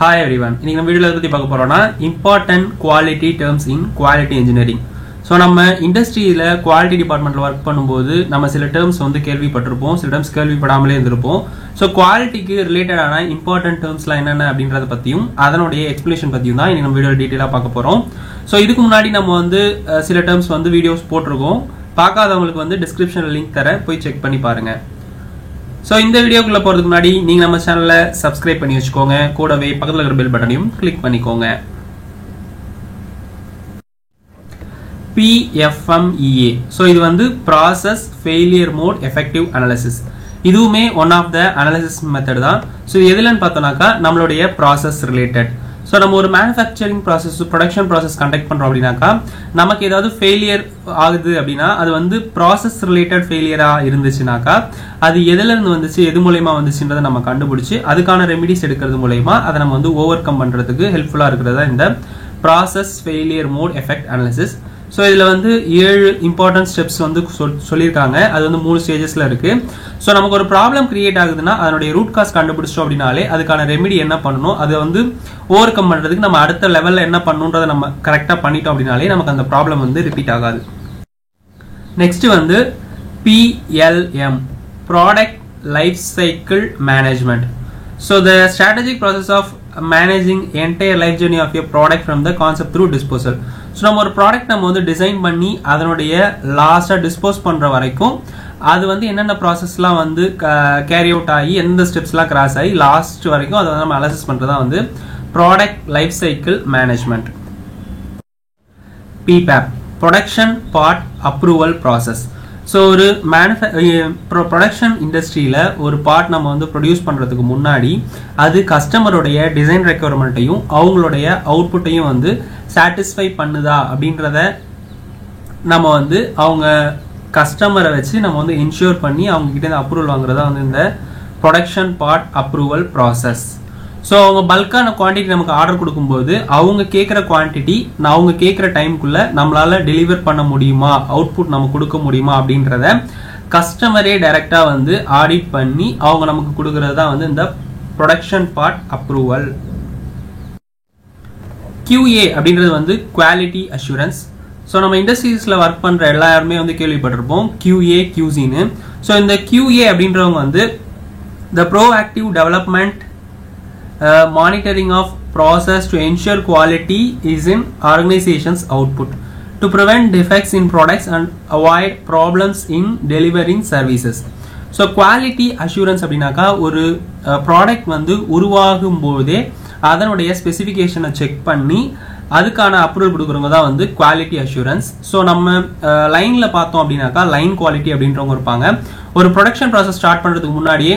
Hi everyone. இன்னைக்கு நம்ம வீடியோல பத்தி பார்க்க போறோம்னா important quality terms in quality engineering. So நம்ம இண்டஸ்ட்ரியில குவாலிட்டி டிபார்ட்மெண்ட்ல வர்க் பண்ணும்போது நம்ம சில டேர்ம்ஸ் வந்து கேள்விப்பட்டிருப்போம், சில டேர்ம்ஸ் கேள்விப்படாமலே இருந்திருப்போம். ஸோ குவாலிட்டிக்கு ரிலேட்டடான இம்பார்ட்டன்ட் டேர்ம்ஸ்லாம் என்னென்ன அப்படின்றத பத்தியும் அதனுடைய எக்ஸ்பிளேஷன் பத்தியும் தான் இன்னைக்கு நம்ம வீடியோ டீட்டெயிலாக பார்க்க போறோம். ஸோ இதுக்கு முன்னாடி நம்ம வந்து சில டேர்ம்ஸ் வந்து வீடியோஸ் போட்டிருக்கோம். பார்க்காதவங்களுக்கு வந்து டிஸ்கிரிப்ஷன்ல லிங்க் தரேன், போய் செக் பண்ணி பாருங்க. ஸோ இந்த வீடியோக்குள்ள போறதுக்கு முன்னாடி நீங்க நம்ம சேனலை சப்ஸ்கிரைப் பண்ணி வச்சுக்கோங்க, கூடவே பக்கத்தில் இருக்கிற பெல் பட்டனையும் கிளிக் பண்ணிக்கோங்க. PFMEA. ஸோ இது வந்து process failure mode effective analysis. இதுவுமே one of the analysis method தான். ஸோ இது எதுலன்னு பார்த்தோம்னாக்கா நம்மளுடைய ப்ராசஸ் ரிலேட்டட். ஸோ நம்ம ஒரு manufacturing process, production process conduct பண்ணுறோம் அப்படின்னாக்கா நமக்கு ஏதாவது ஃபெயிலியர் ஆகுது அப்படின்னா அது வந்து ப்ராசஸ் ரிலேட்டட் ஃபெயிலியராக இருந்துச்சுனாக்கா அது எதுலேருந்து வந்துச்சு, எது மூலயமா வந்துச்சுன்றதை நம்ம கண்டுபிடிச்சி அதுக்கான ரெமிடிஸ் எடுக்கிறது மூலயமா அதை நம்ம வந்து ஓவர் கம் பண்ணுறதுக்கு ஹெல்ப்ஃபுல்லாக இருக்கிறது தான் இந்த process failure mode effect analysis. So இதில் வந்து 7 இம்பார்ட்டன்ட் ஸ்டெப்ஸ் வந்து சொல்லியிருக்காங்க. அது வந்து 3 ஸ்டேஜஸில் இருக்குது. ஸோ நமக்கு ஒரு ப்ராப்ளம் கிரியேட் ஆகுதுன்னா அதனுடைய ரூட் காஸ் கண்டுபிடிச்சோம் அப்படின்னாலே அதுக்கான ரெமிடி என்ன பண்ணணும், அதை வந்து ஓவர் கம் பண்ணுறதுக்கு நம்ம அடுத்த லெவலில் என்ன பண்ணணுன்றதை நம்ம கரெக்டாக பண்ணிட்டோம் அப்படின்னாலே நமக்கு அந்த ப்ராப்ளம் வந்து ரிப்பீட் ஆகாது. நெக்ஸ்ட் வந்து PLM, product life cycle management. So the strategic process of managing entire life journey of a product from the concept through disposal. So நம்ம ஒரு ப்ராடக்ட் நம்ம வந்து டிசைன் பண்ணி அதனுடைய லாஸ்ட்டாக டிஸ்போஸ் பண்ணுற வரைக்கும் அது வந்து என்னென்ன ப்ராசஸ்லாம் வந்து கேரி அவுட் ஆகி எந்த ஸ்டெப்ஸ்லாம் கிராஸ் ஆகி லாஸ்ட் வரைக்கும் அதை வந்து நம்ம அனாலிசிஸ் பண்ணுறது வந்து product life cycle management. PPAP, production part approval process. So ஒரு ப்ரொடக்ஷன் இண்டஸ்ட்ரியில் ஒரு பார்ட் நம்ம வந்து ப்ரொடியூஸ் பண்ணுறதுக்கு முன்னாடி அது கஸ்டமருடைய டிசைன் ரெக்யர்மெண்ட்டையும் அவங்களுடைய அவுட்புட்டையும் வந்து சாட்டிஸ்ஃபை பண்ணுதா அப்படின்றத நம்ம வந்து அவங்க கஸ்டமரை வச்சு நம்ம வந்து இன்ஷூர் பண்ணி அவங்க கிட்டே அப்ரூவல் வாங்குறதா வந்து இந்த production part approval process. So அவங்க பல்கான குவான்டிட்டி நமக்கு ஆர்டர் கொடுக்கும்போது அவங்க கேட்குற குவான்டிட்டி அவங்க கேட்குற டைமுக்குள்ளே நம்மளால் டெலிவர் பண்ண முடியுமா, அவுட்புட் நம்ம கொடுக்க முடியுமா அப்படின்றத கஸ்டமரே டைரெக்டாக வந்து ஆடிட் பண்ணி அவங்க நமக்கு கொடுக்கறது தான் வந்து இந்த ப்ரொடக்ஷன் பார்ட் அப்ரூவல். QA அப்படின்றது வந்து குவாலிட்டி அஷூரன்ஸ். ஸோ நம்ம இண்டஸ்ட்ரீஸில் ஒர்க் பண்ணுற எல்லாருமே வந்து கேள்விப்பட்டிருப்போம் QA QCன்னு. ஸோ இந்த QA அப்படின்றவங்க வந்து the proactive development monitoring of process to ensure quality is in organization's output, to prevent defects in products and avoid problems in delivering services. So quality assurance அப்படின்னாக்கா ஒரு ப்ராடக்ட் வந்து உருவாகும் போதே அதனுடைய ஸ்பெசிஃபிகேஷனை செக் பண்ணி அதுக்கான அப்ரூவல் கொடுக்குறவங்க தான் வந்து குவாலிட்டி அஷூரன்ஸ். ஸோ நம்ம லைனில் பார்த்தோம் அப்படின்னாக்கா லைன் குவாலிட்டி அப்படின்றவங்க இருப்பாங்க. ஒரு ப்ரொடக்ஷன் ப்ராசஸ் ஸ்டார்ட் பண்ணுறதுக்கு முன்னாடியே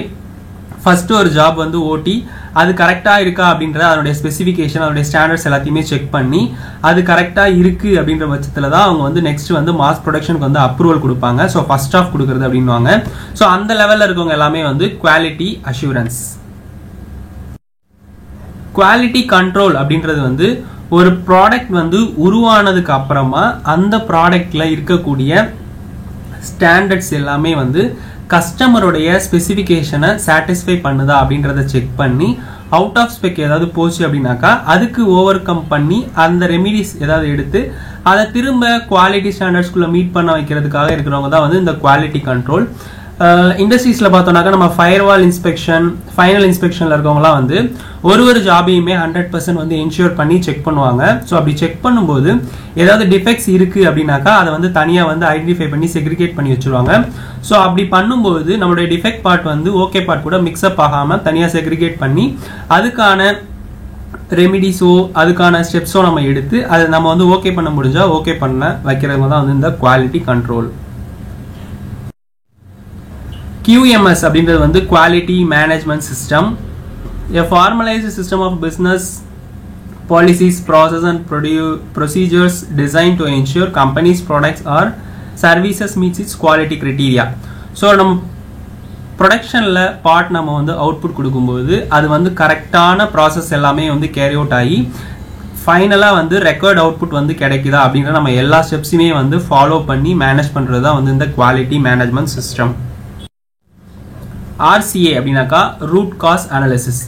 ஃபர்ஸ்ட் ஒரு ஜாப் வந்து ஓட்டி அது கரெக்டாக இருக்கா அப்படின்றத அதனுடைய ஸ்பெசிஃபிகேஷன் அதனுடைய ஸ்டாண்டர்ட்ஸ் எல்லாத்தையுமே செக் பண்ணி அது கரெக்டாக இருக்குது அப்படின்ற பட்சத்தில் தான் அவங்க வந்து நெக்ஸ்ட் வந்து மாஸ் ப்ரொடக்ஷனுக்கு வந்து அப்ரூவல் கொடுப்பாங்க. ஸோ ஃபர்ஸ்ட் ஆஃப் கொடுக்குறது அப்படின்வாங்க. ஸோ அந்த லெவலில் இருக்கவங்க எல்லாமே வந்து குவாலிட்டி அஷூரன்ஸ். குவாலிட்டி கண்ட்ரோல் அப்படின்றது வந்து ஒரு ப்ராடக்ட் வந்து உருவானதுக்கு அப்புறமா அந்த ப்ராடக்ட்ல இருக்கக்கூடிய ஸ்டாண்டர்ட்ஸ் எல்லாமே வந்து கஸ்டமருடைய ஸ்பெசிஃபிகேஷனை சாட்டிஸ்ஃபை பண்ணுதா அப்படின்றத செக் பண்ணி அவுட் ஆஃப் ஸ்பெக் ஏதாவது போச்சு அப்படின்னாக்கா அதுக்கு ஓவர் கம் பண்ணி அந்த ரெமிடிஸ் ஏதாவது எடுத்து அதை திரும்ப குவாலிட்டி ஸ்டாண்டர்ட்ஸ்குள்ளே மீட் பண்ண வைக்கிறதுக்காக இருக்கிறவங்க தான் வந்து இந்த குவாலிட்டி கண்ட்ரோல். இண்டஸ்ட்ரீஸில் பார்த்தோம்னாக்கா நம்ம ஃபயர்வால் இன்ஸ்பெக்ஷன், ஃபைனல் இன்ஸ்பெக்ஷனில் இருக்கவங்களாம் வந்து ஒரு ஜாபையுமே 100% வந்து இன்ஷூர் பண்ணி செக் பண்ணுவாங்க. ஸோ அப்படி செக் பண்ணும்போது ஏதாவது டிஃபெக்ட்ஸ் இருக்குது அப்படின்னாக்கா அதை வந்து தனியாக வந்து ஐடென்டிஃபை பண்ணி செக்ரிகேட் பண்ணி வச்சுருவாங்க. ஸோ அப்படி பண்ணும்போது நம்மளுடைய டிஃபெக்ட் பார்ட் வந்து ஓகே பார்ட் கூட மிக்ஸ்அப் ஆகாமல் தனியாக செக்ரிகேட் பண்ணி அதுக்கான ரெமிடிஸோ அதுக்கான ஸ்டெப்ஸோ நம்ம எடுத்து அதை நம்ம வந்து ஓகே பண்ண முடிஞ்சா ஓகே பண்ண வைக்கிறவங்க தான் வந்து இந்த குவாலிட்டி கண்ட்ரோல். QMS அப்படின்றது வந்து quality management system, a formalized system of business policies, process and procedures designed to ensure company's products or services meets its quality criteria. So நம்ம ப்ரொடக்ஷனில் பார்ட் நம்ம வந்து அவுட்புட் கொடுக்கும்போது அது வந்து கரெக்டான ப்ராசஸ் எல்லாமே வந்து கேரி அவுட் ஆகி ஃபைனலாக வந்து ரெக்கார்ட் அவுட்புட் வந்து கிடைக்குதா அப்படின்ற நம்ம எல்லா ஸ்டெப்ஸுமே வந்து ஃபாலோ பண்ணி மேனேஜ் பண்ணுறது தான் வந்து இந்த குவாலிட்டி மேனேஜ்மெண்ட் சிஸ்டம். RCA அப்படின்னாக்கா ரூட் காஸ் அனாலிசிஸ்.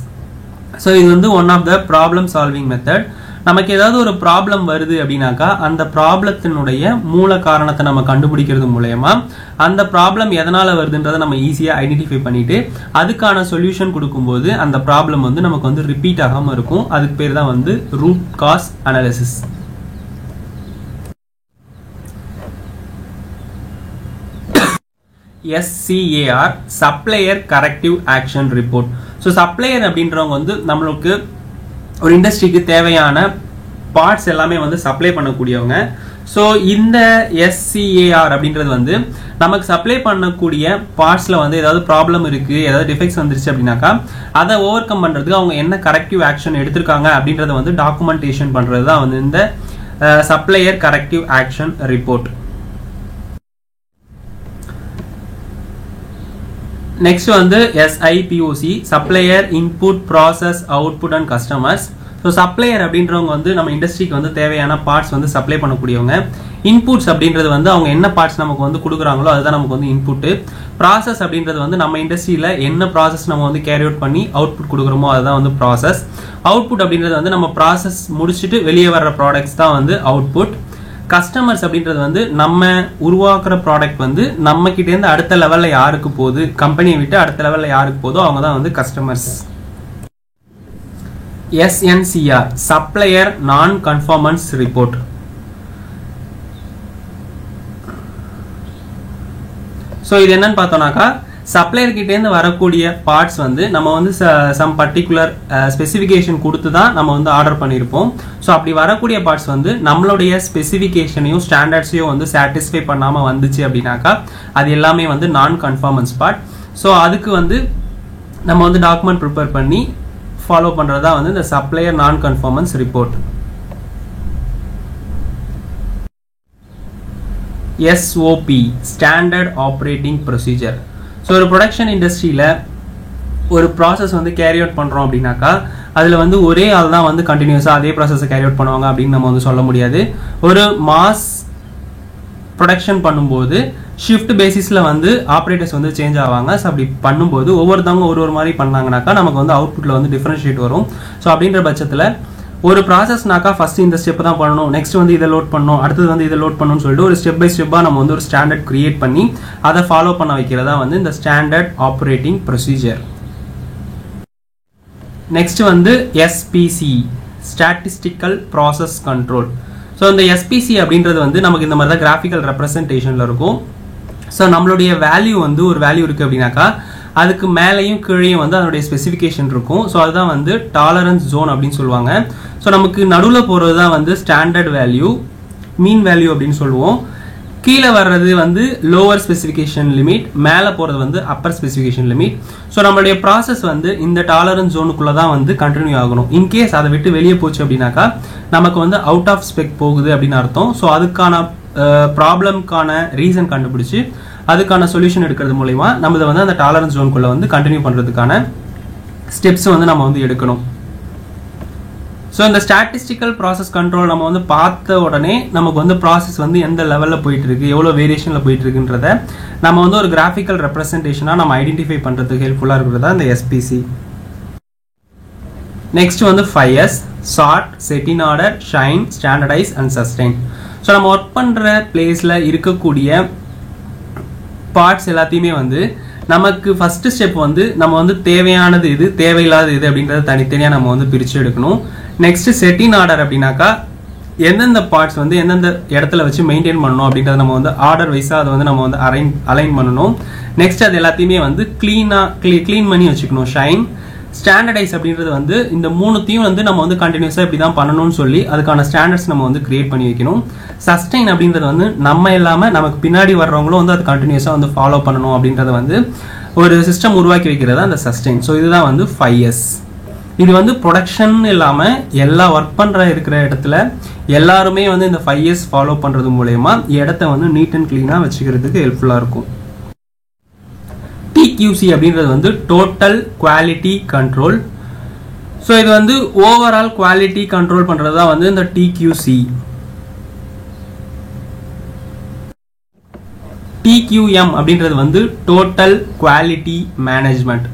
ஸோ இது வந்து one of the problem solving method. நமக்கு ஏதாவது ஒரு ப்ராப்ளம் வருது அப்படின்னாக்கா அந்த ப்ராப்ளத்தினுடைய மூல காரணத்தை நம்ம கண்டுபிடிக்கிறது மூலயமா அந்த ப்ராப்ளம் எதனால வருதுன்றதை நம்ம ஈஸியாக ஐடென்டிஃபை பண்ணிட்டு அதுக்கான சொல்யூஷன் கொடுக்கும்போது அந்த ப்ராப்ளம் வந்து நமக்கு வந்து ரிப்பீட் ஆகாமல் இருக்கும். அதுக்கு பேர் தான் வந்து root cause analysis. SCAR supplier corrective action report. So supplier அப்படின்றவங்க வந்து நம்மளுக்கு ஒரு இண்டஸ்ட்ரிக்கு தேவையான பார்ட்ஸ் எல்லாமே வந்து சப்ளை பண்ணக்கூடியவங்க. ஸோ இந்த SCAR அப்படின்றது வந்து நமக்கு சப்ளை பண்ணக்கூடிய பார்ட்ஸில் வந்து ஏதாவது ப்ராப்ளம் இருக்குது, ஏதாவது டிஃபெக்ட்ஸ் வந்துருச்சு அப்படின்னாக்கா அதை ஓவர் கம் பண்ணுறதுக்கு அவங்க என்ன கரெக்டிவ் ஆக்ஷன் எடுத்திருக்காங்க அப்படின்றத வந்து டாக்குமெண்டேஷன் பண்ணுறது தான் வந்து இந்த supplier corrective action report. Next வந்து SIPOC supplier input process output and customers. So supplier அப்படின்றவங்க வந்து நம்ம இண்டஸ்ட்ரிக்கு வந்து தேவையான பார்ட்ஸ் வந்து சப்ளை பண்ணக்கூடியவங்க. இன்புட்ஸ் அப்படின்றது வந்து அவங்க என்ன பார்ட்ஸ் நமக்கு வந்து கொடுக்குறாங்களோ அதுதான் நமக்கு வந்து இன்புட்டு. ப்ராசஸ் அப்படின்றது வந்து நம்ம இண்டஸ்ட்ரியில் என்ன ப்ராசஸ் நம்ம வந்து கேரி அவுட் பண்ணி அவுட்புட் கொடுக்குறோமோ அதுதான் வந்து ப்ராசஸ். அவுட்புட் அப்படின்றது வந்து நம்ம ப்ராசஸ் முடிச்சுட்டு வெளியே வர்ற ப்ராடக்ட்ஸ் தான் வந்து அவுட்புட். கஸ்டமர்ஸ் அப்படின்றது வந்து நம்ம உருவாக்குற ப்ராடக்ட் வந்து நம்ம கிட்டேருந்து அடுத்த லெவலில் யாருக்கு போகுது, கம்பெனியை விட்டு அடுத்த லெவலில் யாருக்கு போதோ அவங்க தான் வந்து கஸ்டமர்ஸ். SNCR சப்ளையர் நான் கன்ஃபார்மன்ஸ் ரிப்போர்ட். ஸோ இது என்னன்னு பார்த்தோம்னாக்கா சப்ளையர் கிட்டேருந்து வரக்கூடிய பார்ட்ஸ் வந்து நம்ம வந்து சம் பர்டிகுலர் ஸ்பெசிஃபிகேஷன் கொடுத்து தான் நம்ம வந்து ஆர்டர் பண்ணியிருப்போம். ஸோ அப்படி வரக்கூடிய பார்ட்ஸ் வந்து நம்மளுடைய ஸ்பெசிஃபிகேஷனையும் ஸ்டாண்டர்ட்ஸையும் வந்து சாட்டிஸ்ஃபை பண்ணாமல் வந்துச்சு அப்படின்னாக்கா அது எல்லாமே வந்து நான் கன்ஃபார்மன்ஸ் பார்ட். ஸோ அதுக்கு வந்து நம்ம வந்து டாக்குமெண்ட் ப்ரிப்பேர் பண்ணி ஃபாலோ பண்ணுறது தான் வந்து இந்த சப்ளையர் நான் conformance report. SOP standard operating procedure. So ஒரு ப்ரொடக்ஷன் இண்டஸ்ட்ரியில் ஒரு ப்ராசஸ் வந்து கேரி அவுட் பண்ணுறோம் அப்படின்னாக்கா அதில் வந்து ஒரே ஆள் தான் வந்து கண்டினியூஸாக அதே ப்ராசஸை கேரி அவுட் பண்ணுவாங்க அப்படின்னு நம்ம வந்து சொல்ல முடியாது. ஒரு மாஸ் ப்ரொடக்ஷன் பண்ணும்போது ஷிஃப்ட் பேசிஸில் வந்து ஆப்ரேட்டர்ஸ் வந்து சேஞ்ச் ஆவாங்க. ஸோ அப்படி பண்ணும்போது ஒவ்வொருத்தவங்க ஒரு மாதிரி பண்ணாங்கனாக்கா நமக்கு வந்து அவுட்புட்டில் வந்து டிஃப்ரென்ஷியேட் வரும். ஸோ அப்படின்ற பட்சத்தில் ஒரு ப்ராசஸ்னாக்கா ஃபர்ஸ்ட் இந்த ஸ்டெப் தான் பண்ணணும், நெக்ஸ்ட் வந்து இதை லோட் பண்ணணும், அடுத்தது வந்து இதை லோட் பண்ணணும்னு சொல்லிட்டு ஒரு ஸ்டெப் பை ஸ்டெப்பாக நம்ம வந்து ஒரு ஸ்டாண்டர்ட் கிரியேட் பண்ணி அதை ஃபாலோ பண்ண வைக்கிறதா வந்து இந்த ஸ்டாண்டர்ட் ஆப்ரேட்டிங் ப்ரொசீஜர். நெக்ஸ்ட் வந்து SPC statistical process control. So இந்த SPC அப்படின்றது வந்து நமக்கு இந்த மாதிரி தான் கிராஃபிக்கல் ரெப்ரசன்டேஷனில் இருக்கும். ஸோ நம்மளுடைய வேல்யூ வந்து ஒரு வேல்யூ இருக்குது அப்படின்னாக்கா அதுக்கு மேலேயும் கீழேயும் வந்து அதனுடைய ஸ்பெசிஃபிகேஷன் இருக்கும். ஸோ அதுதான் வந்து டாலரன்ஸ் ஜோன் அப்படின்னு சொல்லுவாங்க. ஸோ நமக்கு நடுவில் போகிறது தான் வந்து ஸ்டாண்டர்ட் வேல்யூ, மீன் வேல்யூ அப்படின்னு சொல்லுவோம். கீழே வர்றது வந்து லோவர் ஸ்பெசிஃபிகேஷன் லிமிட், மேலே போகிறது வந்து அப்பர் ஸ்பெசிஃபிகேஷன் லிமிட். ஸோ நம்மளுடைய ப்ராசஸ் வந்து இந்த டாலரன்ஸ் ஜோனுக்குள்ளே தான் வந்து கண்டினியூ ஆகணும். இன்கேஸ் அதை விட்டு வெளியே போச்சு அப்படின்னாக்கா நமக்கு வந்து அவுட் ஆஃப் ஸ்பெக் போகுது அப்படின்னு அர்த்தம். ஸோ அதுக்கான ப்ராப்ளம்க்கான ரீசன் கண்டுபிடிச்சு அதுக்கான சொல்யூஷன் எடுக்கிறது மூலமா நம்ம இதை வந்து அந்த டாலரன்ஸ் ஜோனுக்குள்ள வந்து கண்டினியூ பண்ணுறதுக்கான ஸ்டெப்ஸ் வந்து நம்ம வந்து எடுக்கணும். ஸோ இந்த ஸ்டாட்டிஸ்டிக்கல் ப்ராசஸ் கண்ட்ரோல் நம்ம வந்து பார்த்த உடனே நமக்கு வந்து ப்ராசஸ் வந்து எந்த லெவலில் போயிட்டு இருக்கு, எவ்வளோ வேரியேஷனில் போயிட்டு இருக்குன்றத நம்ம வந்து ஒரு கிராஃபிக்கல் ரெப்ரசன்டேஷனாக நம்ம ஐடென்டிஃபை பண்ணுறதுக்கு ஹெல்ப்ஃபுல்லாக இருக்கிறதா இந்த SPC. நெக்ஸ்ட் வந்து 5S chart, set in order, shine, standardise and sustain. So நம்ம ஒர்க் பண்ணுற பிளேஸில் இருக்கக்கூடிய பார்ட்ஸ் எல்லாத்தையுமே வந்து நமக்கு ஃபர்ஸ்ட் ஸ்டெப் வந்து நம்ம வந்து தேவையானது இது, தேவையில்லாத இது அப்படின்றத தனித்தனியாக நம்ம வந்து பிரித்து எடுக்கணும். நெக்ஸ்ட் செட் இன் ஆர்டர் அப்படின்னாக்கா எந்தெந்த பார்ட்ஸ் வந்து எந்தெந்த இடத்துல வச்சு மெயின்டைன் பண்ணணும் அப்படின்றத நம்ம வந்து ஆர்டர் வைஸாக அதை வந்து நம்ம வந்து அலைன் பண்ணணும். நெக்ஸ்ட் அது எல்லாத்தையுமே வந்து க்ளீன் பண்ணி வச்சுக்கணும், ஷைன். ஸ்டாண்டர்டைஸ் அப்படின்றது வந்து இந்த மூணுத்தையும் வந்து நம்ம வந்து கண்டினியூஸாக இப்படி தான் பண்ணணும்னு சொல்லி அதுக்கான ஸ்டாண்டர்ட்ஸ் நம்ம வந்து கிரியேட் பண்ணி வைக்கணும். சஸ்டெயின் அப்படின்றது வந்து நம்ம இல்லாமல் நமக்கு பின்னாடி வர்றவங்களும் வந்து அது கண்டினியூஸாக வந்து ஃபாலோ பண்ணணும் அப்படின்றத வந்து ஒரு சிஸ்டம் உருவாக்கி வைக்கிறது அந்த சஸ்டெயின். ஸோ இதுதான் வந்து 5S. இது வந்து ப்ரொடக்ஷன் இல்லாமல் எல்லா ஒர்க் பண்ணுற இருக்கிற இடத்துல எல்லாருமே வந்து இந்த 5S ஃபாலோ பண்ணுறது மூலயமா இடத்த வந்து நீட் அண்ட் க்ளீனாக வச்சுக்கிறதுக்கு ஹெல்ப்ஃபுல்லாக இருக்கும். TQC அப்படின்றது வந்து டோட்டல் குவாலிட்டி கண்ட்ரோல். ஸோ இது வந்து ஓவரால் குவாலிட்டி கண்ட்ரோல் பண்ணுறது தான் வந்து இந்த TQC. TQM அப்படின்றது வந்து டோட்டல் குவாலிட்டி மேனேஜ்மெண்ட்.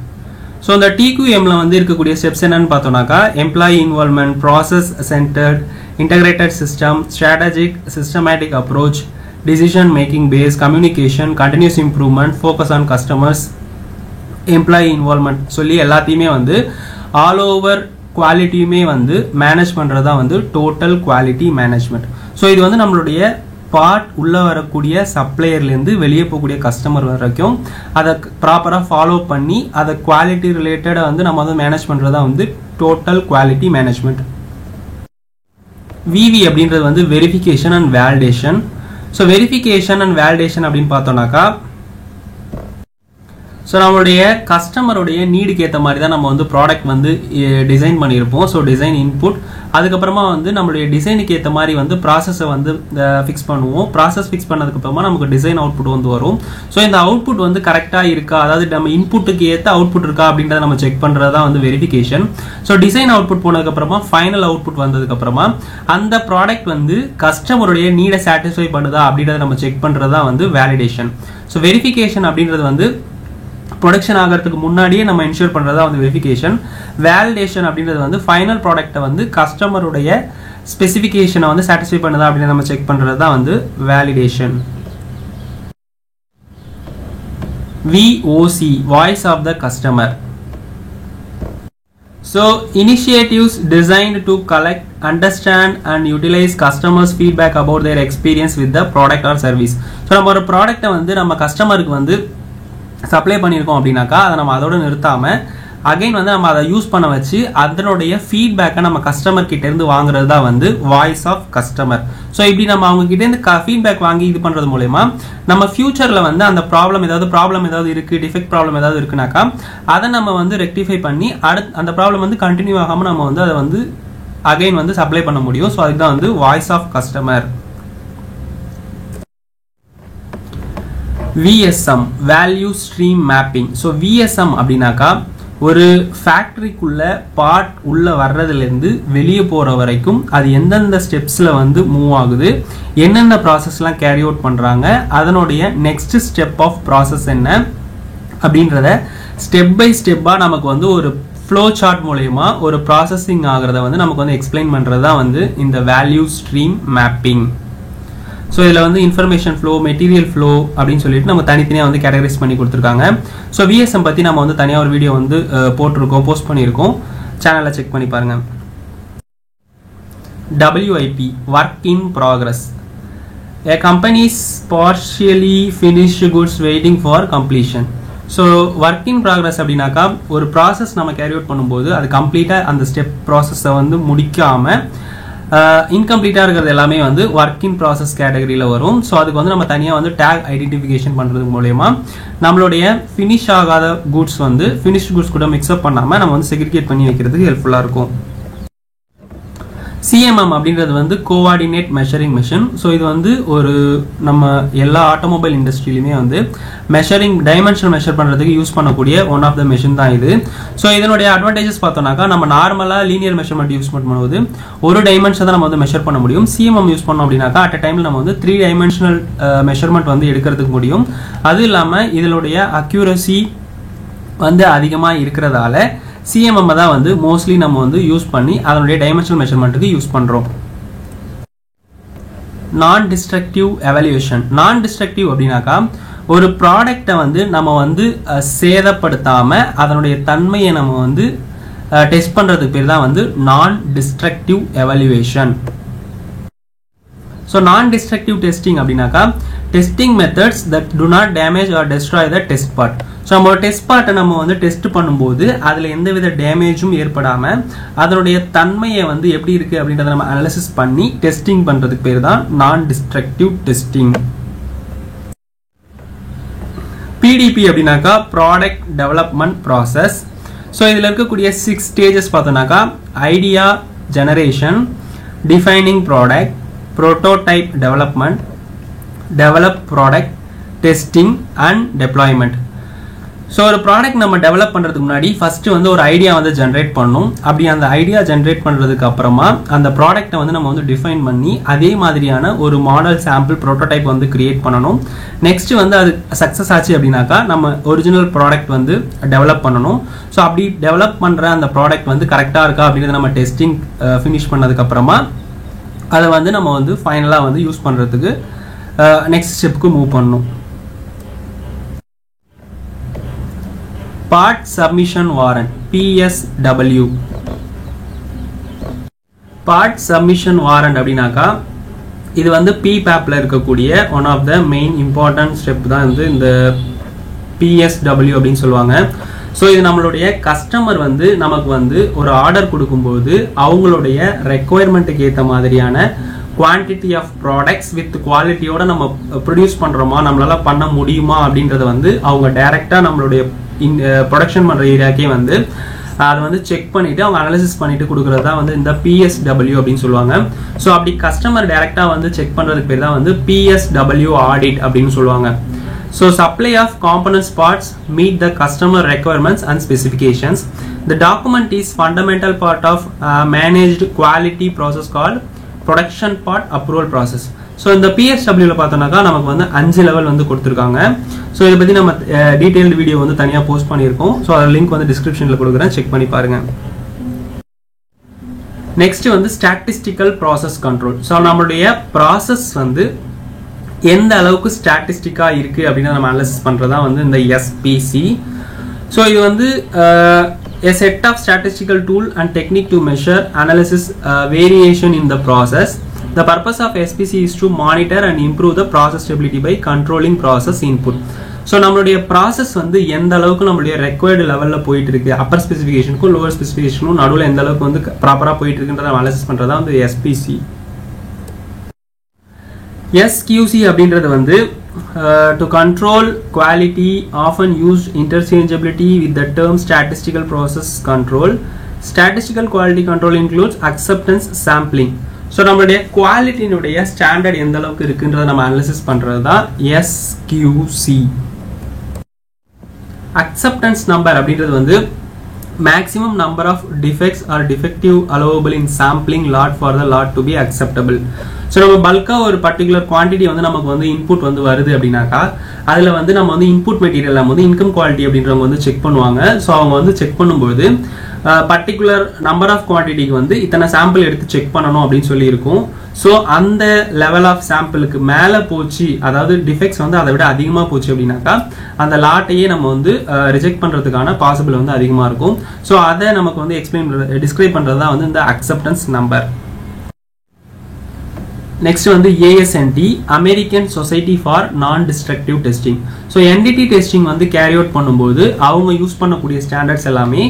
ஸோ இந்த TQMல வந்து இருக்கக்கூடிய ஸ்டெப்ஸ் என்னன்னு பார்த்தோம்னாக்கா employee involvement, process centred, integrated system, strategic systematic approach, decision making based, communication, continuous improvement, focus on customers, employee involvement சொல்லி எல்லாத்தையுமே வந்து ஆல் ஓவர் குவாலிட்டியுமே வந்து மேனேஜ் பண்ணுறது தான் வந்து டோட்டல் குவாலிட்டி மேனேஜ்மெண்ட். ஸோ இது வந்து நம்மளுடைய பார்ட் உள்ளே வரக்கூடிய சப்ளையர்லேருந்து வெளியே போகக்கூடிய கஸ்டமர் வரைக்கும் அதை ப்ராப்பராக ஃபாலோ பண்ணி அதை குவாலிட்டி ரிலேட்டடாக வந்து நம்ம வந்து மேனேஜ் பண்ணுறது தான் வந்து டோட்டல் குவாலிட்டி மேனேஜ்மெண்ட். VV அப்படின்றது வந்து verification and validation. So verification and validation அப்படின்னு பார்த்தோம்னாக்கா ஸோ நம்மளுடைய கஸ்டமருடைய நீடுக்கு ஏற்ற மாதிரி தான் நம்ம வந்து ப்ராடக்ட் வந்து டிசைன் பண்ணியிருப்போம். ஸோ டிசைன் இன்புட், அதுக்கப்புறமா வந்து நம்மளுடைய டிசைனுக்கு ஏற்ற மாதிரி வந்து ப்ராசஸை வந்து ஃபிக்ஸ் பண்ணுவோம். ப்ராசஸ் ஃபிக்ஸ் பண்ணதுக்கப்புறமா நமக்கு டிசைன் அவுட்புட் வந்து வரும். ஸோ இந்த அவுட்புட் வந்து கரெக்டாக இருக்கா, அதாவது நம்ம இன்புட்டுக்கு ஏற்ற அவுட்புட் இருக்கா அப்படின்றத நம்ம செக் பண்ணுறது தான் வந்து வெரிஃபிகேஷன். ஸோ டிசைன் அவுட்புட் போனதுக்கப்புறமா ஃபைனல் அவுட்புட் வந்ததுக்கப்புறமா அந்த ப்ராடக்ட் வந்து கஸ்டமருடைய நீடை சாட்டிஸ்ஃபை பண்ணுதா அப்படின்றத நம்ம செக் பண்ணுறது தான் வந்து வேலிடேஷன். ஸோ வெரிஃபிகேஷன் அப்படின்றது வந்து ப்ரொடக்ஷன் ஆகிறதுக்கு முன்னாடியே நம்ம என்ஷூர் பண்ணுறதா வந்து வெரிஃபிகேஷன். வேலிடேஷன் அப்படின்றது வந்து ஃபைனல் ப்ராடக்ட்டை வந்து கஸ்டமருடைய ஸ்பெசிஃபிகேஷனை வந்து சாட்டிஸ்ஃபை பண்ணுதா அப்படின்னு நம்ம செக் பண்ணுறது தான் வந்து validation. VOC, voice of the customer. So initiatives designed to collect, understand and utilize customers feedback about their experience with the product or service. So நம்ம ஒரு ப்ராடக்ட்டை வந்து நம்ம கஸ்டமருக்கு வந்து சப்ளை பண்ணியிருக்கோம் அப்படின்னாக்கா அதை நம்ம அதோட நிறுத்தாமல் அகைன் வந்து நம்ம அதை யூஸ் பண்ண வச்சு அதனுடைய ஃபீட்பேக்கை நம்ம கஸ்டமர் கிட்டேருந்து வாங்குறது தான் வந்து வாய்ஸ் ஆஃப் கஸ்டமர். ஸோ இப்படி நம்ம அவங்க கிட்டேருந்து ஃபீட்பேக் வாங்கி இது பண்ணுறது மூலயமா நம்ம ஃபியூச்சரில் வந்து அந்த ப்ராப்ளம் ஏதாவது இருக்குது, டிஃபெக்ட் ப்ராப்ளம் ஏதாவது இருக்குனாக்கா அதை நம்ம வந்து ரெக்டிஃபை பண்ணி அந்த ப்ராப்ளம் வந்து கண்டினியூ ஆகாமல் நம்ம வந்து அதை வந்து அகைன் வந்து சப்ளை பண்ண முடியும். ஸோ அதுதான் வந்து voice of customer. VSM, value stream mapping. So VSM அப்படின்னாக்கா ஒரு ஃபேக்ட்ரிக்குள்ள பார்ட் உள்ள வர்றதுலேருந்து வெளியே போகிற வரைக்கும் அது எந்தெந்த ஸ்டெப்ஸில் வந்து மூவ் ஆகுது, என்னென்ன ப்ராசஸ்லாம் கேரி அவுட் பண்ணுறாங்க, அதனுடைய நெக்ஸ்ட் ஸ்டெப் ஆஃப் ப்ராசஸ் என்ன அப்படின்றத ஸ்டெப் பை ஸ்டெப்பாக நமக்கு வந்து ஒரு ஃப்ளோ சார்ட் மூலயமா ஒரு ப்ராசஸிங் ஆகிறத வந்து நமக்கு வந்து எக்ஸ்பிளைன் பண்ணுறது தான் வந்து இந்த வேல்யூ ஸ்ட்ரீம் மேப்பிங். ஸோ இதில் வந்து இன்ஃபர்மேஷன் ஃப்ளோ, மெட்டீரியல் ஃப்ளோ அப்படின்னு சொல்லிட்டு நம்ம தனித்தனியாக வந்து கேட்டகரைஸ் பண்ணி கொடுத்துருக்காங்க. ஸோ VSM பற்றி நம்ம வந்து தனியாக ஒரு வீடியோ வந்து போஸ்ட் பண்ணியிருக்கோம், சேனலில் செக் பண்ணி பாருங்கள். WIP, work in progress. A company's partially finished goods waiting for completion. So work in progress அப்படின்னாக்கா ஒரு ப்ராசஸ் நம்ம கேரி அவுட் பண்ணும்போது அது கம்ப்ளீட்டாக அந்த ஸ்டெப் ப்ராசஸை வந்து முடிக்காமல் இன்கம்ப்ளீட்டாக இருக்கிறது எல்லாமே வந்து ஒர்க் இன் ப்ராசஸ் கேட்டகரியில் வரும். ஸோ அதுக்கு வந்து நம்ம தனியாக வந்து டேக் ஐடென்டிஃபிகேஷன் பண்ணுறது மூலயமா நம்மளுடைய ஃபினிஷ் ஆகாத குட்ஸ் வந்து ஃபினிஷ்ட் குட்ஸ் கூட மிக்ஸ்அப் பண்ணாமல் நம்ம வந்து செக்ரிகேட் பண்ணி வைக்கிறதுக்கு ஹெல்ப்ஃபுல்லாக இருக்கும். CMM அப்படின்றது வந்து கோஆர்டினேட் மெஷரிங் மிஷின். ஸோ இது வந்து ஒரு நம்ம எல்லா ஆட்டோமொபைல் இண்டஸ்ட்ரியிலுமே வந்து டைமென்ஷன் மெஷர் பண்ணுறதுக்கு யூஸ் பண்ணக்கூடிய ஒன் ஆஃப் த மெஷின் தான் இது. ஸோ இதனுடைய அட்வான்டேஜஸ் பார்த்தோம்னாக்கா நம்ம நார்மலாக லீனியர் மெஷர்மெண்ட் யூஸ் பண்ணும்போது ஒரு டைமென்ஷன் தான் நம்ம வந்து மெஷர் பண்ண முடியும். CMM யூஸ் பண்ணோம் அப்படின்னாக்கா அட் அ டைமில் நம்ம வந்து 3 டைமென்ஷனல் மெஷர்மெண்ட் வந்து எடுக்கிறதுக்கு முடியும். அது இல்லாமல் இதனுடைய அக்யூரசி வந்து அதிகமாக இருக்கிறதால CMM தான் வந்து மோஸ்ட்லி நம்ம வந்து யூஸ் பண்ணி அதனுடைய டைமென்ஷனல் மெஷர்மெண்ட்டுக்கு யூஸ் பண்ணுறோம். நான் டிஸ்ட்ரக்டிவ் எவாலுவேஷன். நான் டிஸ்ட்ரக்டிவ் அப்படின்னாக்கா ஒரு ப்ராடக்டை வந்து நம்ம வந்து சேதப்படுத்தாமல் அதனுடைய தன்மையை நம்ம வந்து டெஸ்ட் பண்ணுறதுக்கு பேர் தான் வந்து நான் டிஸ்ட்ரக்டிவ் எவாலுவேஷன். ஸோ நான் டிஸ்ட்ரக்டிவ் டெஸ்டிங் அப்படின்னாக்கா testing methods that to not damage R destroy the test part. So நம்ம டெஸ்ட் பார்ட்டை நம்ம வந்து டெஸ்ட் பண்ணும்போது அதில் எந்தவித டேமேஜும் ஏற்படாமல் அதனுடைய தன்மையை வந்து எப்படி இருக்குது அப்படின்றத நம்ம அனலைசிஸ் பண்ணி டெஸ்டிங் பண்ணுறதுக்கு பேர் தான் நான் டிஸ்ட்ரக்டிவ் டெஸ்டிங். PDP அப்படின்னாக்கா ப்ராடக்ட் டெவலப்மெண்ட் ப்ராசஸ். ஸோ இதில் இருக்கக்கூடிய 6 ஸ்டேஜஸ் பார்த்தோன்னாக்கா idea generation, defining product, prototype development, develop product, testing and deployment. So ஒரு ப்ராடக்ட் நம்ம டெவலப் பண்ணுறதுக்கு முன்னாடி ஃபஸ்ட்டு வந்து ஒரு ஐடியா வந்து ஜென்ரேட் பண்ணணும். அப்படி அந்த ஐடியா ஜென்ரேட் பண்ணுறதுக்கு அப்புறமா அந்த ப்ராடக்ட்டை வந்து நம்ம வந்து டிஃபைன் பண்ணி அதே மாதிரியான ஒரு மாடல் சாம்பிள் ப்ரோட்டோடைப் வந்து கிரியேட் பண்ணணும். நெக்ஸ்ட் வந்து அது சக்ஸஸ் ஆச்சு அப்படின்னாக்கா நம்ம ஒரிஜினல் ப்ராடக்ட் வந்து டெவலப் பண்ணணும். ஸோ அப்படி டெவலப் பண்ணுற அந்த ப்ராடக்ட் வந்து கரெக்டாக இருக்கா அப்படின்றத நம்ம டெஸ்டிங் ஃபினிஷ் பண்ணதுக்கப்புறமா அதை வந்து நம்ம வந்து ஃபைனலாக வந்து யூஸ் பண்ணுறதுக்கு நெக்ஸ்ட் ஸ்டெப்புக்கு மூவ் பண்ணணும். Part Submission Warrant PSW. Part Submission Warrant அப்படின்னாக்கா இது வந்து PPAPல இருக்கக்கூடிய one of the main important step தான் வந்து இந்த PSW அப்படின்னு சொல்லுவாங்க. ஸோ இது நம்மளுடைய கஸ்டமர் வந்து நமக்கு வந்து ஒரு ஆர்டர் கொடுக்கும்போது அவங்களுடைய ரெக்குவயர்மெண்ட்டுக்கு ஏற்ற மாதிரியான குவான்டிட்டி ஆஃப் ப்ராடக்ட்ஸ் வித் குவாலிட்டியோட நம்ம ப்ரொடியூஸ் பண்ணுறோமா, நம்மளால பண்ண முடியுமா அப்படின்றத வந்து அவங்க டைரெக்டாக நம்மளுடைய ப்ரொடக்ஷன் பண்ணுற ஏரியாக்கே வந்து அதை வந்து செக் பண்ணிவிட்டு அவங்க அனாலிசிஸ் பண்ணிட்டு கொடுக்குறது தான் வந்து இந்த PSW அப்படின்னு சொல்லுவாங்க. ஸோ அப்படி கஸ்டமர் டைரெக்டாக வந்து செக் பண்ணுறதுக்கு பேர் தான் வந்து PSW ஆடிட் அப்படின்னு சொல்லுவாங்க. So supply of components parts meet the customer requirements and specifications. The document is fundamental part of managed quality process called production part approval process. So இந்த PSWல பார்த்தோம்னாக்கா நமக்கு வந்து 5 லெவல் வந்து கொடுத்துருக்காங்க. ஸோ இதை பற்றி நம்ம டீட்டெயில்டு வீடியோ வந்து தனியாக போஸ்ட் பண்ணியிருக்கோம். ஸோ அதோட லிங்க் வந்து டிஸ்கிரிப்ஷனில் கொடுக்குறேன், செக் பண்ணி பாருங்க. நெக்ஸ்ட் வந்து ஸ்டாட்டிஸ்டிக்கல் ப்ராசஸ் கண்ட்ரோல். ஸோ நம்மளுடைய ப்ராசஸ் வந்து எந்த அளவுக்கு ஸ்டாட்டிஸ்டிக்காக இருக்குது அப்படின்னு நம்ம அனலைசிஸ் பண்ணுறதா வந்து இந்த SPC. ஸோ இது வந்து a set of statistical tool and technique to measure, analysis variation in the process. The purpose of SPC is to monitor and improve the process stability by controlling process input. So நம்மளுடைய process வந்து எந்த அளவுக்கு நம்மளுடைய required லெவலில் போயிட்டு இருக்கு, Appar ஸ்பெசிஃபிகேஷனுக்கும் lower ஸ்பெசிஃபிகேஷனும் நடுவில் எந்த அளவுக்கு வந்து ப்ராப்பராக போயிட்டு இருக்குன்றத அனாலிசிஸ் பண்ணுறதா வந்து SPC. SQC அப்படின்றது வந்து to control quality, often used interchangeability with the term statistical process control. Statistical quality control includes acceptance sampling. So நம்மளுடைய குவாலிட்டியினுடைய ஸ்டாண்டர்ட் எந்த அளவுக்கு இருக்குன்றதை நம்ம அனலிசிஸ் பண்ணுறது தான் SQC. அக்செப்டன்ஸ் நம்பர் அப்படின்றது வந்து maximum number of defects or defective allowable in sampling lot for the lot to be acceptable. So நம்ம பல்காக ஒரு பர்டிகுலர் குவான்டிட்டி வந்து நமக்கு வந்து இன்புட் வந்து வருது அப்படின்னாக்கா அதில் வந்து நம்ம வந்து இன்புட் மெட்டீரியல் நம்ம வந்து இன்கம் குவாலிட்டி அப்படின்றவங்க வந்து செக் பண்ணுவாங்க. ஸோ அவங்க வந்து செக் பண்ணும்போது பர்டிகுலர் நம்பர் ஆஃப் குவான்டிட்டிக்கு வந்து இத்தனை சாம்பிள் எடுத்து செக் பண்ணணும் அப்படின்னு சொல்லி இருக்கும். ஸோ அந்த லெவல் ஆஃப் சாம்பிளுக்கு மேலே போச்சு, அதாவது டிஃபெக்ட்ஸ் வந்து அதை விட அதிகமாக போச்சு அப்படின்னாக்கா அந்த லாட்டையே நம்ம வந்து ரிஜெக்ட் பண்ணுறதுக்கான பாசிபிள் வந்து அதிகமாக இருக்கும். ஸோ அதை நமக்கு வந்து டிஸ்கிரைப் பண்ணுறது தான் வந்து இந்த அக்செப்டன்ஸ் நம்பர். நெக்ஸ்ட் வந்து ASNT, அமெரிக்கன் சொசைட்டி ஃபார் நான் destructive testing. So NDT testing வந்து கேரி அவுட் பண்ணும்போது அவங்க யூஸ் பண்ணக்கூடிய ஸ்டாண்டர்ட்ஸ் எல்லாமே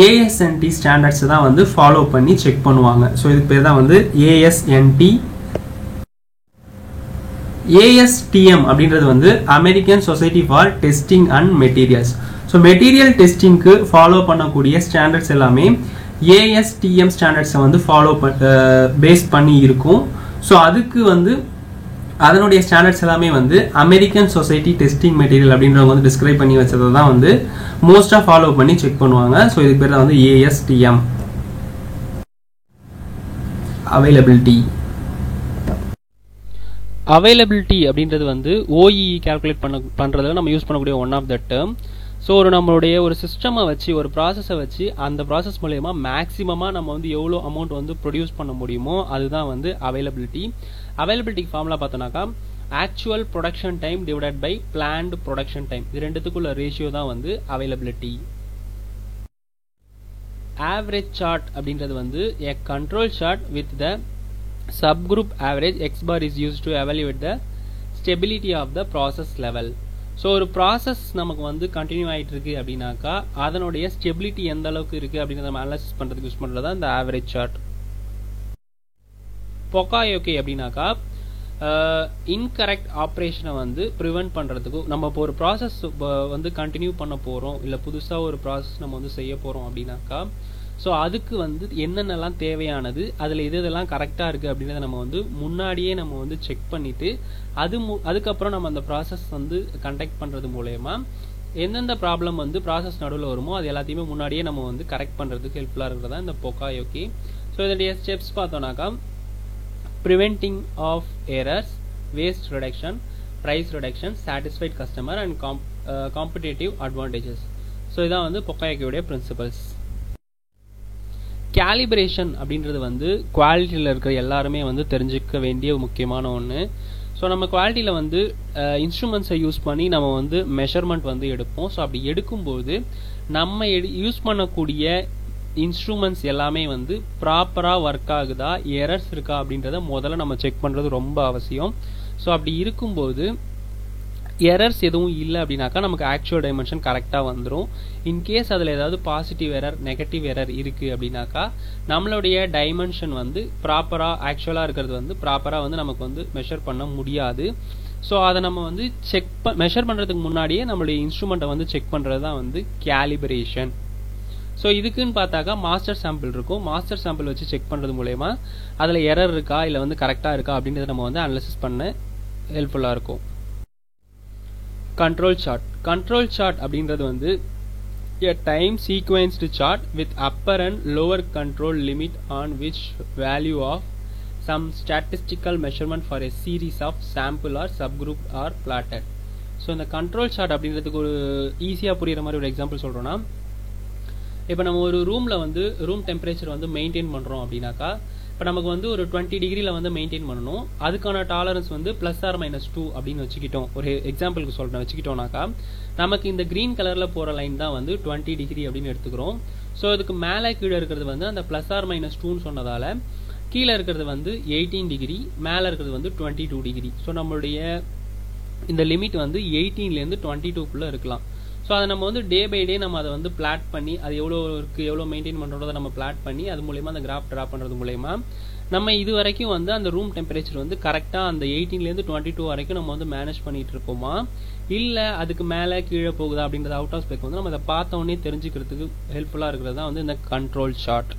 ASNT ஸ்டாண்டர்ட்ஸ் தான் வந்து ஃபாலோ பண்ணி செக் பண்ணுவாங்க. ஸோ இதுக்கு பேர் தான் வந்து ASNT. ASTM அப்படின்றது வந்து American society for testing and materials. So material டெஸ்டிங்க்கு ஃபாலோ பண்ணக்கூடிய ஸ்டாண்டர்ட்ஸ் எல்லாமே ASTM ஸ்டாண்டர்ட்ஸை வந்து ஃபாலோ பேஸ் பண்ணி இருக்கும். ஸோ அதுக்கு வந்து அதனுடைய ஸ்டாண்டர்ட்ஸ் எல்லாமே வந்து அமெரிக்கன் சொசைட்டி டெஸ்டிங் மெட்டீரியல் அப்படின்றவங்க வந்து டிஸ்கிரைப் பண்ணி வச்சதை தான் வந்து மோஸ்ட்டாக ஃபாலோ பண்ணி செக் பண்ணுவாங்க. ஸோ இதுக்கு பேர் தான் வந்து ASTM. அவைலபிலிட்டி அப்படின்றது வந்து OEE கால்குலேட் பண்ணுறதுல நம்ம யூஸ் பண்ணக்கூடிய one of the term. So நம்மளுடைய ஒரு சிஸ்டமை வச்சு ஒரு ப்ராசஸை வச்சு அந்த ப்ராசஸ் மூலயமா மேக்ஸிமமாக நம்ம வந்து எவ்வளோ அமௌண்ட் வந்து ப்ரொடியூஸ் பண்ண முடியுமோ அதுதான் வந்து அவைலபிலிட்டி. அவைலபிலிட்டிக்கு ஃபார்முலா பார்த்தோன்னாக்கா actual production time divided by planned production time, இது ரெண்டுத்துக்குள்ள ரேஷியோ தான் வந்து அவைலபிலிட்டி. ஆவரேஜ் சார்ட் அப்படின்றது வந்து a control chart with the subgroup average x bar is used to evaluate the stability of the process level. So ஒரு process நமக்கு வந்து continue ஆகிட்டு இருக்கு அப்படின்னாக்கா அதனுடைய ஸ்டெபிலிட்டி எந்த அளவுக்கு இருக்குது அப்படின்றத நம்ம அனலைசிஸ் பண்ணுறதுக்கு யூஸ் பண்ணுறது தான் இந்த ஆவரேஜ் சார்ட். பொக்காயோகே அப்படின்னாக்கா இன்கரெக்ட் ஆப்ரேஷனை வந்து ப்ரிவென்ட் பண்ணுறதுக்கும் நம்ம இப்போ ஒரு ப்ராசஸ் வந்து கண்டினியூ பண்ண போகிறோம் இல்லை புதுசாக ஒரு ப்ராசஸ் நம்ம வந்து செய்ய போகிறோம் அப்படின்னாக்கா ஸோ அதுக்கு வந்து என்னென்னலாம் தேவையானது அதில் இதெல்லாம் கரெக்டாக இருக்குது அப்படின்றத நம்ம வந்து முன்னாடியே நம்ம வந்து செக் பண்ணிவிட்டு அதுக்கப்புறம் நம்ம அந்த ப்ராசஸ் வந்து கண்டக்ட் பண்ணுறது மூலயமா எந்தெந்த ப்ராப்ளம் வந்து ப்ராசஸ் நடுவில் வருமோ அது எல்லாத்தையுமே முன்னாடியே நம்ம வந்து கரெக்ட் பண்ணுறதுக்கு ஹெல்ப்ஃபுல்லாக இருக்கிறதா இந்த பொக்காயோக்கி. ஸோ இதோடைய ஸ்டெப்ஸ் பார்த்தோன்னாக்கா preventing of errors, waste reduction, price reduction, satisfied customer and competitive advantages. So இதான் வந்து பொக்காயோக்கியோடைய பிரின்சிபல்ஸ். கேலிப்ரேஷன் அப்படின்றது வந்து குவாலிட்டியில் இருக்கிற எல்லாருமே வந்து தெரிஞ்சுக்க வேண்டிய முக்கியமான ஒன்று. ஸோ நம்ம குவாலிட்டியில் வந்து இன்ஸ்ட்ருமெண்ட்ஸை யூஸ் பண்ணி நம்ம வந்து மெஷர்மெண்ட் வந்து எடுப்போம். ஸோ அப்படி எடுக்கும்போது நம்ம யூஸ் பண்ணக்கூடிய இன்ஸ்ட்ருமெண்ட்ஸ் எல்லாமே வந்து ப்ராப்பராக ஒர்க் ஆகுதா, எரர்ஸ் இருக்கா அப்படின்றத முதல்ல நம்ம செக் பண்ணுறது ரொம்ப அவசியம். ஸோ அப்படி இருக்கும்போது எரர்ஸ் எதுவும் இல்லை அப்படின்னாக்கா நமக்கு ஆக்சுவல் டைமென்ஷன் கரெக்டாக வந்துடும். இன்கேஸ் அதில் ஏதாவது பாசிட்டிவ் எரர், நெகட்டிவ் எரர் இருக்குது அப்படின்னாக்கா நம்மளுடைய டைமென்ஷன் வந்து ப்ராப்பராக ஆக்சுவலாக இருக்கிறது வந்து ப்ராப்பராக வந்து நமக்கு வந்து மெஷர் பண்ண முடியாது. ஸோ அதை நம்ம வந்து மெஷர் பண்ணுறதுக்கு முன்னாடியே நம்மளுடைய இன்ஸ்ட்ருமெண்ட்டை வந்து செக் பண்ணுறது தான் வந்து கேலிப்ரேஷன். ஸோ இதுக்குன்னு பார்த்தாக்கா மாஸ்டர் சாம்பிள் இருக்கும். மாஸ்டர் சாம்பிள் வச்சு செக் பண்ணுறது மூலயமா அதில் எரர் இருக்கா இல்லை வந்து கரெக்டாக இருக்கா அப்படின்றத நம்ம வந்து அனலைசிஸ் பண்ண ஹெல்ப்ஃபுல்லாக இருக்கும். Control chart. கண்ட்ரோல் சார்ட் அப்படின்றது வந்து a time sequenced chart with upper and lower control limit on which value of some statistical measurement for a series of sample or subgroup are plotted. So இந்த control chart அப்படின்றதுக்கு ஒரு ஈஸியாக புரிகிற மாதிரி ஒரு example சொல்கிறோன்னா, இப்போ நம்ம ஒரு ரூமில் வந்து ரூம் டெம்பரேச்சர் வந்து மெயின்டைன் பண்ணுறோம் அப்படின்னாக்கா இப்போ நமக்கு வந்து ஒரு 20 டிகிரியில் வந்து மெயின்டைன் பண்ணணும். அதுக்கான டாலரன்ஸ் வந்து +or-2 அப்படின்னு வச்சுக்கிட்டோம். ஒரு எக்ஸாம்பிளுக்கு சொல்கிறேன், வச்சுக்கிட்டோம்னாக்கா நமக்கு இந்த க்ரீன் கலரில் போகிற லைன் தான் வந்து 20 டிகிரி அப்படின்னு எடுத்துக்கிறோம். ஸோ இதுக்கு மேலே கீழே இருக்கிறது வந்து அந்த +or-2ன்னு சொன்னதால் கீழே இருக்கிறது வந்து 18 டிகிரி, மேலே இருக்கிறது வந்து 22 டிகிரி. ஸோ நம்மளுடைய இந்த லிமிட் வந்து 18லேருந்து 22க்குள்ளே இருக்கலாம். ஸோ அதை நம்ம வந்து டே பை டே நம்ம அதை வந்து பிளாட் பண்ணி அது எவ்வளோ இருக்குது, எவ்வளோ மெயின்டைன் பண்ணுறதை நம்ம பிளாட் பண்ணி அது மூலயமா அந்த கிராஃப் ட்ரா பண்ணுறது மூலயமா நம்ம இது வரைக்கும் வந்து அந்த ரூம் டெம்பரேச்சர் வந்து கரெக்டாக அந்த 18லேருந்து 22 வரைக்கும் நம்ம வந்து மேனேஜ் பண்ணிகிட்டு இருக்கோமா, இல்லை அதுக்கு மேலே கீழே போகுதா அப்படின்றது அவுட் ஆஃப் ஸ்பெக் வந்து நம்ம அதை பார்த்தோன்னே தெரிஞ்சுக்கிறதுக்கு ஹெல்ப்ஃபுல்லாக இருக்கிறது தான் வந்து இந்த கண்ட்ரோல் சார்ட்.